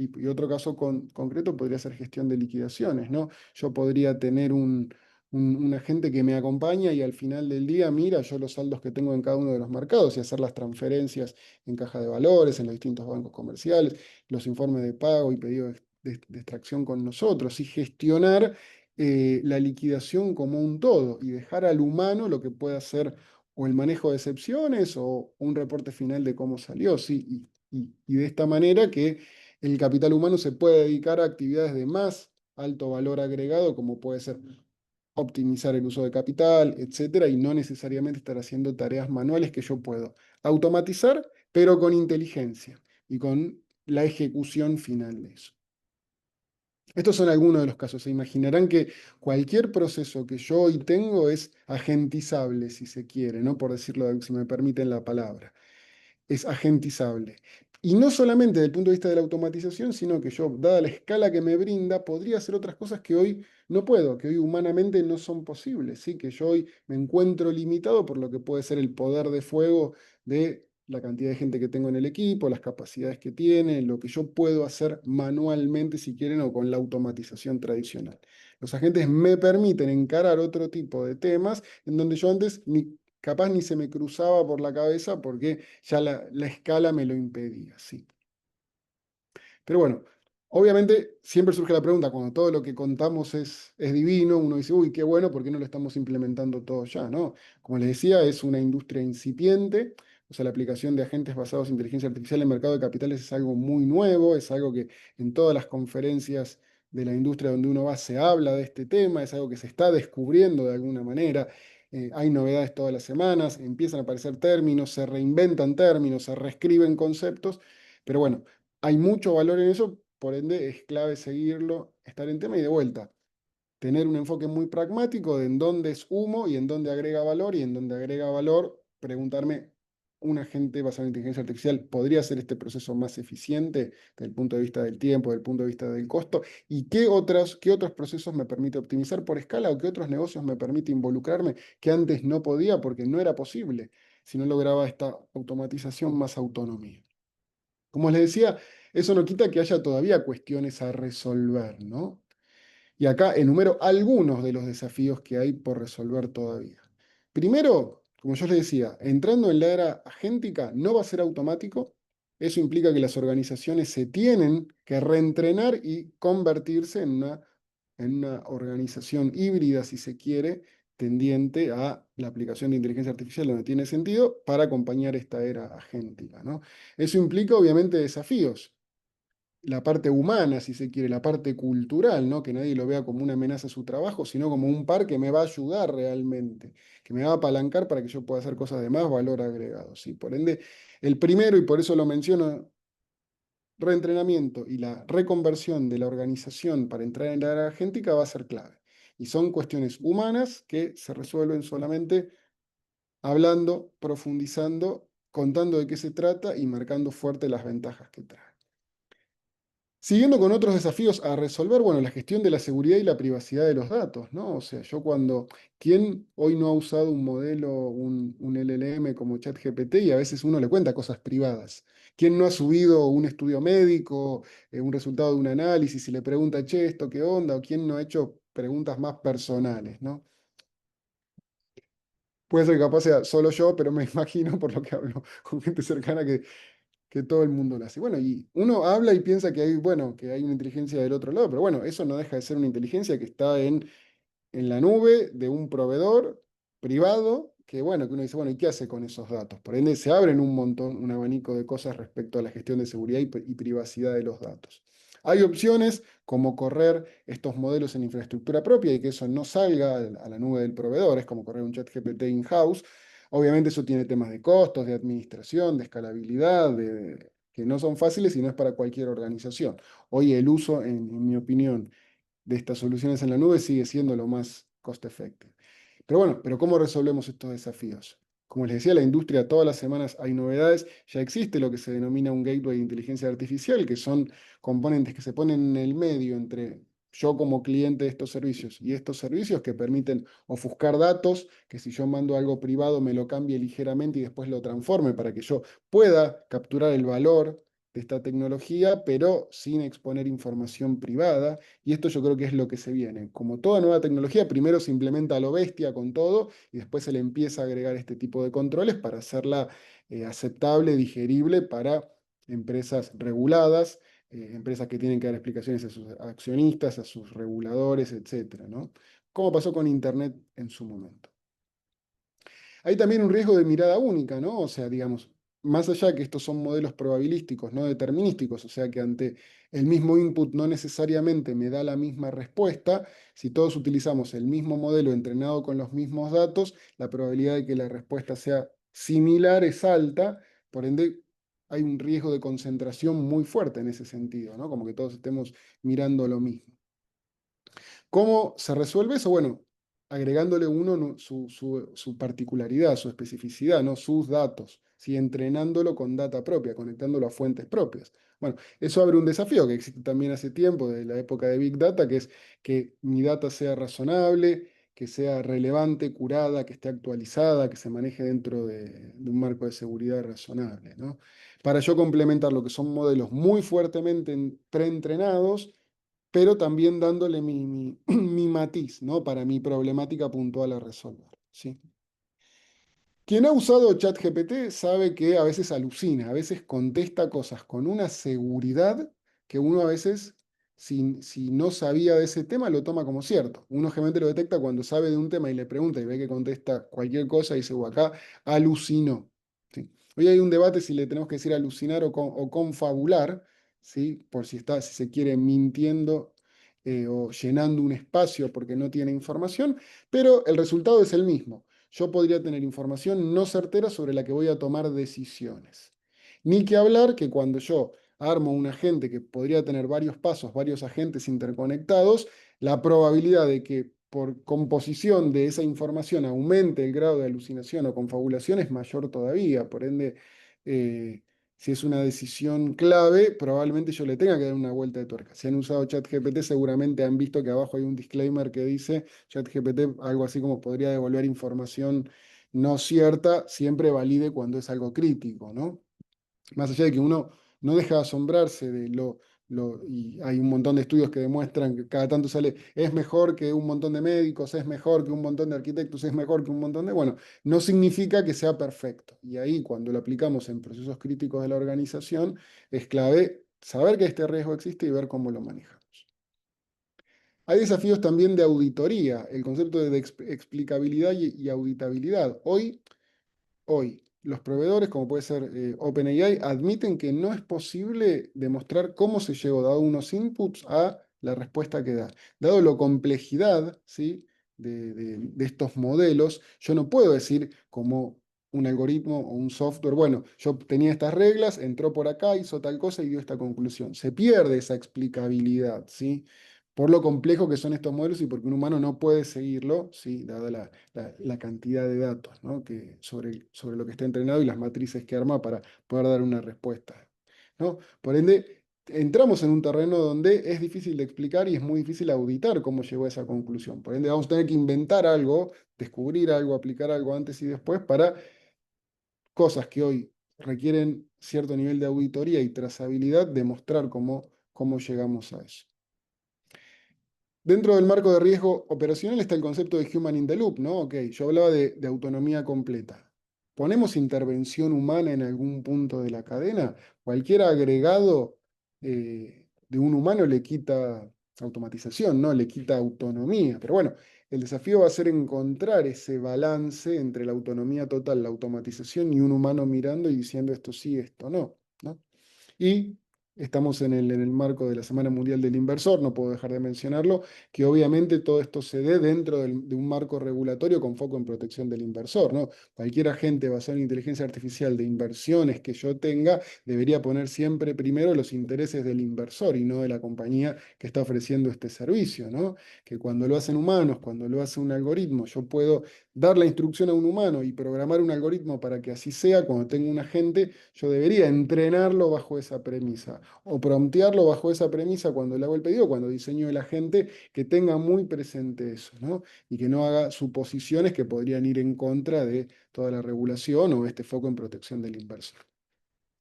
y otro caso concreto podría ser gestión de liquidaciones, ¿no? Yo podría tener un agente que me acompaña y al final del día mira yo los saldos que tengo en cada uno de los mercados y hacer las transferencias en caja de valores, en los distintos bancos comerciales, los informes de pago y pedido de extracción con nosotros y gestionar la liquidación como un todo y dejar al humano lo que pueda hacer o el manejo de excepciones o un reporte final de cómo salió, ¿sí? Y de esta manera que el capital humano se puede dedicar a actividades de más alto valor agregado, como puede ser optimizar el uso de capital, etcétera, y no necesariamente estar haciendo tareas manuales que yo puedo automatizar, pero con inteligencia y con la ejecución final de eso. Estos son algunos de los casos. Se imaginarán que cualquier proceso que yo hoy tengo es agentizable, si se quiere, ¿no? Por decirlo, si me permiten la palabra es agentizable. Y no solamente desde el punto de vista de la automatización, sino que yo, dada la escala que me brinda, podría hacer otras cosas que hoy no puedo, que hoy humanamente no son posibles, ¿sí? Que yo hoy me encuentro limitado por lo que puede ser el poder de fuego de la cantidad de gente que tengo en el equipo, las capacidades que tiene, lo que yo puedo hacer manualmente, si quieren, o con la automatización tradicional. Los agentes me permiten encarar otro tipo de temas en donde yo antes capaz ni se me cruzaba por la cabeza porque ya la escala me lo impedía, sí. Pero bueno, obviamente siempre surge la pregunta, cuando todo lo que contamos es divino, uno dice, uy, qué bueno, ¿por qué no lo estamos implementando todo ya? ¿No? Como les decía, es una industria incipiente, o sea, la aplicación de agentes basados en inteligencia artificial en el mercado de capitales es algo muy nuevo, es algo que en todas las conferencias de la industria donde uno va se habla de este tema, es algo que se está descubriendo de alguna manera. Hay novedades todas las semanas, empiezan a aparecer términos, se reinventan términos, se reescriben conceptos, pero bueno, hay mucho valor en eso, por ende es clave seguirlo, estar en tema y de vuelta tener un enfoque muy pragmático de en dónde es humo y en dónde agrega valor, y en dónde agrega valor, preguntarme, ¿un agente basado en inteligencia artificial podría hacer este proceso más eficiente desde el punto de vista del tiempo, desde el punto de vista del costo? ¿Y qué otros procesos me permite optimizar por escala o qué otros negocios me permite involucrarme que antes no podía porque no era posible si no lograba esta automatización más autonomía? Como les decía, eso no quita que haya todavía cuestiones a resolver, ¿no? Y acá enumero algunos de los desafíos que hay por resolver todavía. Primero, como yo les decía, entrando en la era agéntica no va a ser automático. Eso implica que las organizaciones se tienen que reentrenar y convertirse en una organización híbrida, si se quiere, tendiente a la aplicación de inteligencia artificial donde tiene sentido para acompañar esta era agéntica, ¿no? Eso implica obviamente desafíos, la parte humana, si se quiere, la parte cultural, ¿no? Que nadie lo vea como una amenaza a su trabajo, sino como un par que me va a ayudar realmente, que me va a apalancar para que yo pueda hacer cosas de más valor agregado, ¿sí? Por ende, el primero, y por eso lo menciono, reentrenamiento y la reconversión de la organización para entrar en la era agéntica va a ser clave. Y son cuestiones humanas que se resuelven solamente hablando, profundizando, contando de qué se trata y marcando fuerte las ventajas que trae. Siguiendo con otros desafíos a resolver, bueno, la gestión de la seguridad y la privacidad de los datos, ¿no? O sea, ¿quién hoy no ha usado un modelo, un LLM como ChatGPT y a veces uno le cuenta cosas privadas? ¿Quién no ha subido un estudio médico, un resultado de un análisis y le pregunta, che, ¿esto qué onda? ¿O quién no ha hecho preguntas más personales, ¿no? Puede ser que capaz sea solo yo, pero me imagino por lo que hablo con gente cercana que todo el mundo lo hace. Bueno, y uno habla y piensa que hay, bueno, que hay una inteligencia del otro lado, pero bueno, eso no deja de ser una inteligencia que está en la nube de un proveedor privado, que bueno, que uno dice, bueno, ¿y qué hace con esos datos? Por ende, se abren un montón, un abanico de cosas respecto a la gestión de seguridad y privacidad de los datos. Hay opciones como correr estos modelos en infraestructura propia y que eso no salga a la nube del proveedor, es como correr un chat GPT in-house. Obviamente eso tiene temas de costos, de administración, de escalabilidad, que no son fáciles y no es para cualquier organización. Hoy el uso, en mi opinión, de estas soluciones en la nube sigue siendo lo más cost effective. Pero bueno, ¿cómo resolvemos estos desafíos? Como les decía, la industria todas las semanas hay novedades. Ya existe lo que se denomina un gateway de inteligencia artificial, que son componentes que se ponen en el medio entre yo como cliente de estos servicios y estos servicios que permiten ofuscar datos, que si yo mando algo privado me lo cambie ligeramente y después lo transforme para que yo pueda capturar el valor de esta tecnología, pero sin exponer información privada. Y esto yo creo que es lo que se viene. Como toda nueva tecnología, primero se implementa a lo bestia con todo y después se le empieza a agregar este tipo de controles para hacerla aceptable, digerible para empresas reguladas, empresas que tienen que dar explicaciones a sus accionistas, a sus reguladores, etcétera, ¿no? Como pasó con Internet en su momento. Hay también un riesgo de mirada única, ¿no? O sea, digamos, más allá que estos son modelos probabilísticos, no determinísticos, o sea que ante el mismo input no necesariamente me da la misma respuesta, si todos utilizamos el mismo modelo entrenado con los mismos datos, la probabilidad de que la respuesta sea similar es alta, por ende hay un riesgo de concentración muy fuerte en ese sentido, ¿no? Como que todos estemos mirando lo mismo. ¿Cómo se resuelve eso? Bueno, agregándole uno su particularidad, su especificidad, ¿no? Sus datos, ¿sí? Entrenándolo con data propia, conectándolo a fuentes propias. Bueno, eso abre un desafío que existe también hace tiempo, de la época de Big Data, que es que mi data sea razonable, que sea relevante, curada, que esté actualizada, que se maneje dentro de un marco de seguridad razonable, ¿no? Para yo complementar lo que son modelos muy fuertemente preentrenados, pero también dándole mi matiz, ¿no? Para mi problemática puntual a resolver, ¿sí? Quien ha usado ChatGPT sabe que a veces alucina, a veces contesta cosas con una seguridad que uno a veces, si no sabía de ese tema, lo toma como cierto. Uno generalmente lo detecta cuando sabe de un tema y le pregunta y ve que contesta cualquier cosa y dice, acá alucinó. ¿Sí? Hoy hay un debate si le tenemos que decir alucinar o confabular, ¿sí? Por si se quiere mintiendo o llenando un espacio porque no tiene información, pero el resultado es el mismo. Yo podría tener información no certera sobre la que voy a tomar decisiones. Ni que hablar que cuando yo armo un agente que podría tener varios pasos, varios agentes interconectados, la probabilidad de que por composición de esa información aumente el grado de alucinación o confabulación es mayor todavía. Por ende, eh, si es una decisión clave, probablemente yo le tenga que dar una vuelta de tuerca. Si han usado ChatGPT, seguramente han visto que abajo hay un disclaimer que dice ChatGPT, algo así como podría devolver información no cierta, siempre valide cuando es algo crítico, ¿no? Más allá de que uno no deja de asombrarse de y hay un montón de estudios que demuestran que cada tanto sale, es mejor que un montón de médicos, es mejor que un montón de arquitectos, es mejor que un montón de, bueno, no significa que sea perfecto. Y ahí cuando lo aplicamos en procesos críticos de la organización, es clave saber que este riesgo existe y ver cómo lo manejamos. Hay desafíos también de auditoría, el concepto de explicabilidad y auditabilidad. Hoy, los proveedores, como puede ser OpenAI, admiten que no es posible demostrar cómo se llegó, dado unos inputs, a la respuesta que da. Dado la complejidad, ¿sí? de estos modelos, yo no puedo decir como un algoritmo o un software, bueno, yo tenía estas reglas, entró por acá, hizo tal cosa y dio esta conclusión. Se pierde esa explicabilidad, ¿sí? Por lo complejo que son estos modelos y porque un humano no puede seguirlo, ¿sí? Dada la cantidad de datos, ¿no? sobre lo que está entrenado y las matrices que arma para poder dar una respuesta, ¿no? Por ende, entramos en un terreno donde es difícil de explicar y es muy difícil auditar cómo llegó a esa conclusión. Por ende, vamos a tener que inventar algo, descubrir algo, aplicar algo antes y después para cosas que hoy requieren cierto nivel de auditoría y trazabilidad, demostrar cómo llegamos a eso. Dentro del marco de riesgo operacional está el concepto de human in the loop, ¿no? Ok, yo hablaba de autonomía completa. ¿Ponemos intervención humana en algún punto de la cadena? Cualquier agregado de un humano le quita automatización, ¿no? Le quita autonomía. Pero bueno, el desafío va a ser encontrar ese balance entre la autonomía total, la automatización y un humano mirando y diciendo esto sí, esto no, ¿no? Y estamos en el marco de la Semana Mundial del Inversor, no puedo dejar de mencionarlo, que obviamente todo esto se dé dentro de un marco regulatorio con foco en protección del inversor, ¿no? Cualquier agente basado en inteligencia artificial de inversiones que yo tenga debería poner siempre primero los intereses del inversor y no de la compañía que está ofreciendo este servicio, ¿no? Que cuando lo hacen humanos, cuando lo hace un algoritmo, yo puedo dar la instrucción a un humano y programar un algoritmo para que así sea. Cuando tengo un agente, yo debería entrenarlo bajo esa premisa o promptearlo bajo esa premisa cuando le hago el pedido, cuando diseño el agente, que tenga muy presente eso, ¿no? Y que no haga suposiciones que podrían ir en contra de toda la regulación o este foco en protección del inversor.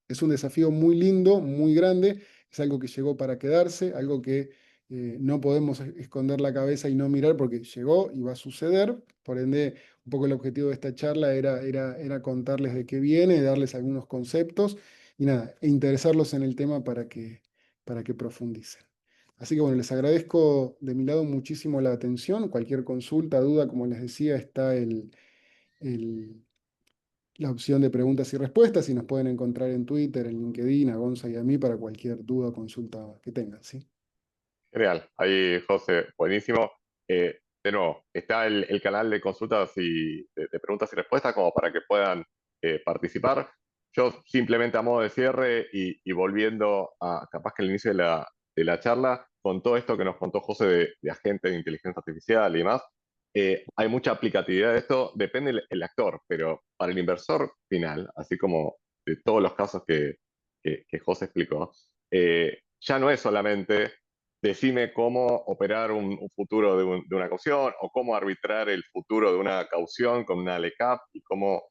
Es un desafío muy lindo, muy grande, es algo que llegó para quedarse, algo que no podemos esconder la cabeza y no mirar porque llegó y va a suceder. Por ende, un poco el objetivo de esta charla era contarles de qué viene, darles algunos conceptos y nada, e interesarlos en el tema para que profundicen. Así que bueno, les agradezco de mi lado muchísimo la atención. Cualquier consulta, duda, como les decía, está el la opción de preguntas y respuestas y nos pueden encontrar en Twitter, en LinkedIn, a Gonza y a mí para cualquier duda o consulta que tengan, ¿sí? Genial, ahí José, buenísimo. De nuevo, está el canal de consultas y de preguntas y respuestas como para que puedan participar. Yo simplemente a modo de cierre y volviendo a capaz que al inicio de la charla, con todo esto que nos contó José de agentes de inteligencia artificial y demás, hay mucha aplicatividad de esto, depende el actor, pero para el inversor final, así como de todos los casos que José explicó, ya no es solamente decime cómo operar un futuro de una caución o cómo arbitrar el futuro de una caución con una LECAP y cómo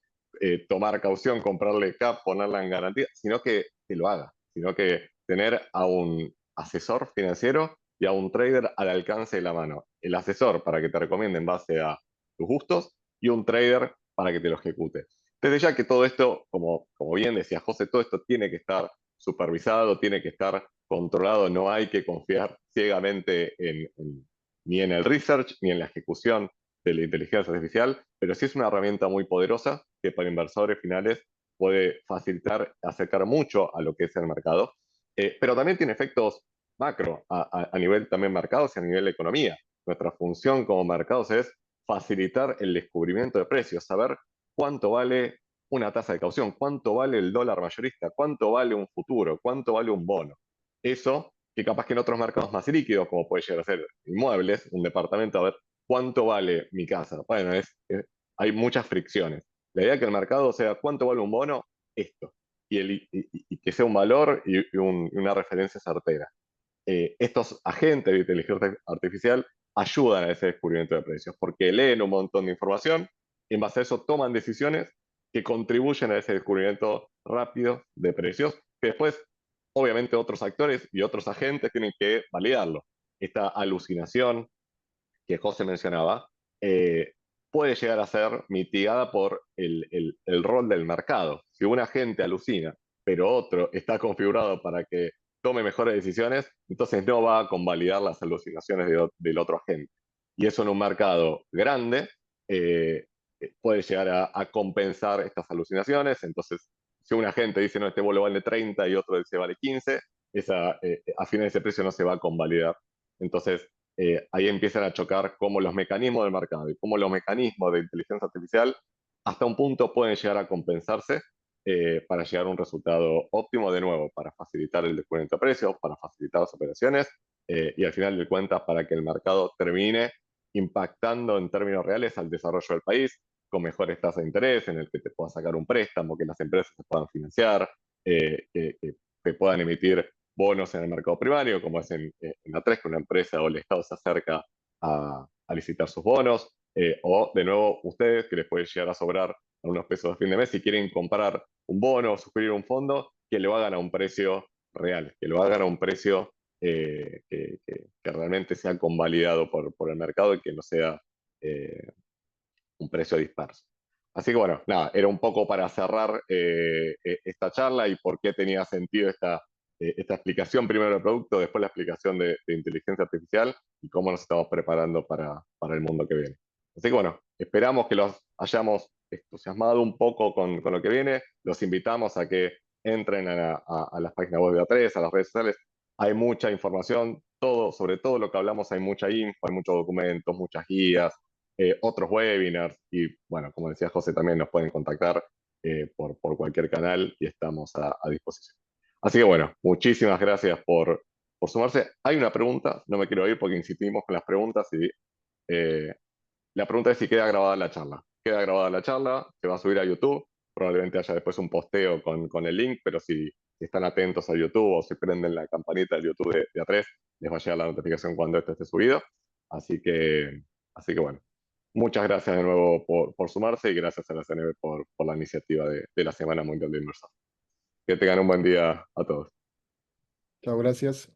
tomar caución, comprarle CAP, ponerla en garantía, sino que lo haga, sino que tener a un asesor financiero y a un trader al alcance de la mano. El asesor para que te recomiende en base a tus gustos y un trader para que te lo ejecute. Desde ya que todo esto, como bien decía José, todo esto tiene que estar supervisado, tiene que estar controlado, no hay que confiar ciegamente ni en el research ni en la ejecución de la inteligencia artificial, pero sí es una herramienta muy poderosa que para inversores finales puede facilitar, acercar mucho a lo que es el mercado, pero también tiene efectos macro a nivel también mercados y a nivel de economía. Nuestra función como mercados es facilitar el descubrimiento de precios, saber cuánto vale una tasa de caución, cuánto vale el dólar mayorista, cuánto vale un futuro, cuánto vale un bono. Eso, que capaz que en otros mercados más líquidos, como puede llegar a ser inmuebles, un departamento, a ver, ¿cuánto vale mi casa? Bueno, hay muchas fricciones. La idea es que el mercado sea cuánto vale un bono, esto, y que sea un valor y una referencia certera. Estos agentes de inteligencia artificial ayudan a ese descubrimiento de precios, porque leen un montón de información y en base a eso toman decisiones que contribuyen a ese descubrimiento rápido de precios, que después, obviamente, otros actores y otros agentes tienen que validarlo. Esta alucinación que José mencionaba, eh, puede llegar a ser mitigada por el rol del mercado. Si un agente alucina, pero otro está configurado para que tome mejores decisiones, entonces no va a convalidar las alucinaciones del otro agente. Y eso en un mercado grande eh, puede llegar a compensar estas alucinaciones. Entonces, si un agente dice, no, este vuelo vale 30 y otro dice vale 15, a fin de ese precio no se va a convalidar. Entonces, ahí empiezan a chocar cómo los mecanismos del mercado y cómo los mecanismos de inteligencia artificial hasta un punto pueden llegar a compensarse para llegar a un resultado óptimo, de nuevo, para facilitar el descubrimiento de precios, para facilitar las operaciones y al final de cuentas para que el mercado termine impactando en términos reales al desarrollo del país con mejores tasas de interés, en el que te puedas sacar un préstamo, que las empresas se puedan financiar, que te puedan emitir bonos en el mercado primario, como es en A3, que una empresa o el Estado se acerca a licitar sus bonos, o de nuevo ustedes, que les puede llegar a sobrar unos pesos a fin de mes, si quieren comprar un bono o suscribir un fondo, que lo hagan a un precio real, que lo hagan a un precio que realmente sea convalidado por el mercado y que no sea eh, un precio disperso. Así que bueno, nada, era un poco para cerrar esta charla y por qué tenía sentido esta explicación primero del producto, después la explicación de inteligencia artificial y cómo nos estamos preparando para el mundo que viene. Así que bueno, esperamos que los hayamos entusiasmado un poco con lo que viene. Los invitamos a que entren a las páginas web de A3, a las redes sociales. Hay mucha información, todo, sobre todo lo que hablamos, hay mucha info, hay muchos documentos, muchas guías, otros webinars y bueno, como decía José, también nos pueden contactar por cualquier canal y estamos a disposición. Así que bueno, muchísimas gracias por sumarse. Hay una pregunta, no me quiero ir porque insistimos con las preguntas y eh, la pregunta es si queda grabada la charla. Queda grabada la charla, se va a subir a YouTube, probablemente haya después un posteo con el link, pero si están atentos a YouTube o si prenden la campanita del YouTube de A3, les va a llegar la notificación cuando esto esté subido. Así que, así que bueno, muchas gracias de nuevo por sumarse y gracias a la CNB por la iniciativa de la Semana Mundial de Inversor. Que tengan un buen día a todos. Chao, gracias.